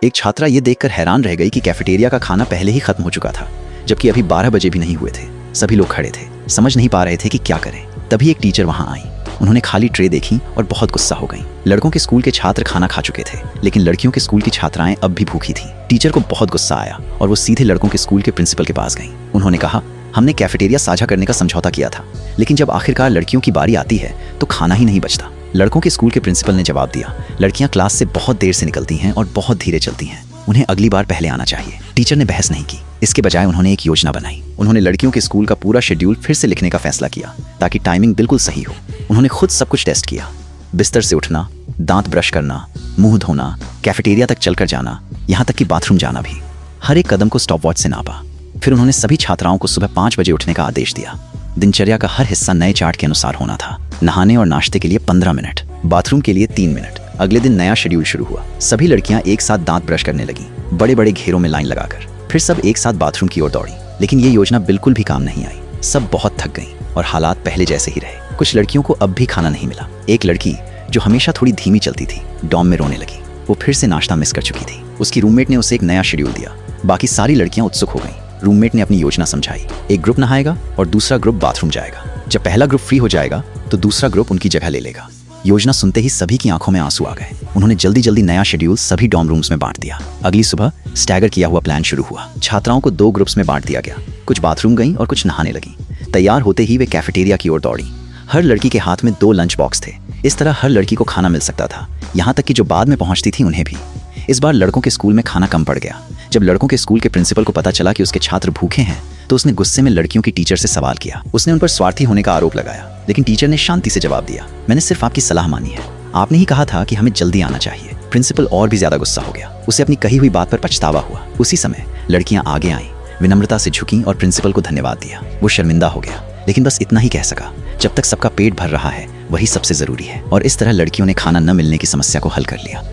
एक छात्रा ये देखकर हैरान रह गई कि कैफेटेरिया का खाना पहले ही खत्म हो चुका था, जबकि अभी 12 बजे भी नहीं हुए थे। सभी लोग खड़े थे, समझ नहीं पा रहे थे कि क्या करें। तभी एक टीचर वहां आई। उन्होंने खाली ट्रे देखी और बहुत गुस्सा हो गई। लड़कों के स्कूल के छात्र खाना खा चुके थे, लेकिन लड़कियों के स्कूल की छात्राएं अब भी भूखी थीं। टीचर को बहुत गुस्सा आया और वो सीधे लड़कों के स्कूल के प्रिंसिपल के पास गई। उन्होंने कहा, हमने कैफेटेरिया साझा करने का समझौता किया था, लेकिन जब आखिरकार लड़कियों की बारी आती है तो खाना ही नहीं बचता। लड़कों के स्कूल के प्रिंसिपल ने जवाब दिया, लड़कियां क्लास से बहुत देर से निकलती हैं और बहुत धीरे चलती हैं, उन्हें अगली बार पहले आना चाहिए। टीचर ने बहस नहीं की, इसके बजाय उन्होंने एक योजना बनाई। उन्होंने लड़कियों के स्कूल का पूरा शेड्यूल फिर से लिखने का फैसला किया ताकि टाइमिंग बिल्कुल सही हो। उन्होंने खुद सब कुछ टेस्ट किया, बिस्तर से उठना, दांत ब्रश करना, मुंह धोना, कैफेटेरिया तक चलकर जाना, यहाँ तक कि बाथरूम जाना भी। हर एक कदम को स्टॉपवॉच से नापा। फिर उन्होंने सभी छात्राओं को सुबह 5 बजे उठने का आदेश दिया। दिनचर्या का हर हिस्सा नए चार्ट के अनुसार होना था। नहाने और नाश्ते के लिए 15 मिनट, बाथरूम के लिए 3 मिनट। अगले दिन नया शेड्यूल शुरू हुआ। सभी लड़कियां एक साथ दांत ब्रश करने लगी, बड़े बड़े घेरों में लाइन लगाकर। फिर सब एक साथ बाथरूम की ओर दौड़ी। लेकिन ये योजना बिल्कुल भी काम नहीं आई। सब बहुत थक गईं और हालात पहले जैसे ही रहे। कुछ लड़कियों को अब भी खाना नहीं मिला। एक लड़की जो हमेशा थोड़ी धीमी चलती थी, डॉर्म में रोने लगी। वो फिर से नाश्ता मिस कर चुकी थी। उसकी रूममेट ने उसे एक नया शेड्यूल दिया। बाकी सारी लड़कियां उत्सुक हो गईं। रूममेट ने अपनी योजना समझाई। एक ग्रुप नहाएगा और दूसरा ग्रुप बाथरूम जाएगा। जब पहला ग्रुप फ्री हो जाएगा तो दूसरा ग्रुप उनकी जगह ले लेगा। योजना सुनते ही सभी की आंखों में आंसू आ गए। उन्होंने जल्दी जल्दी नया शेड्यूल सभी डॉर्म रूम्स में बांट दिया। अगली सुबह स्टैगर किया हुआ प्लान शुरू हुआ। छात्राओं को 2 ग्रुप्स में बांट दिया गया। कुछ बाथरूम गईं और कुछ नहाने लगीं। तैयार होते ही वे कैफेटेरिया की ओर दौड़ी। हर लड़की के हाथ में 2 लंच बॉक्स थे। इस तरह हर लड़की को खाना मिल सकता था, यहाँ तक कि जो बाद में पहुंचती थी उन्हें भी। इस बार लड़कों के स्कूल में खाना कम पड़ गया। जब लड़कों के स्कूल के प्रिंसिपल को पता चला कि उसके छात्र भूखे हैं तो उसने गुस्से में लड़कियों की टीचर से सवाल किया। उसने उन पर स्वार्थी होने का आरोप लगाया, लेकिन टीचर ने शांति से जवाब दिया, मैंने सिर्फ आपकी सलाह मानी है, आपने ही कहा था कि हमें जल्दी आना चाहिए। प्रिंसिपल और भी ज्यादा गुस्सा हो गया। उसे अपनी कही हुई बात पर पछतावा हुआ। उसी समय लड़कियां आगे आईं, विनम्रता से झुकीं और प्रिंसिपल को धन्यवाद दिया। वो शर्मिंदा हो गया, लेकिन बस इतना ही कह सका, जब तक सबका पेट भर रहा है वही सबसे जरूरी है। और इस तरह लड़कियों ने खाना न मिलने की समस्या को हल कर लिया।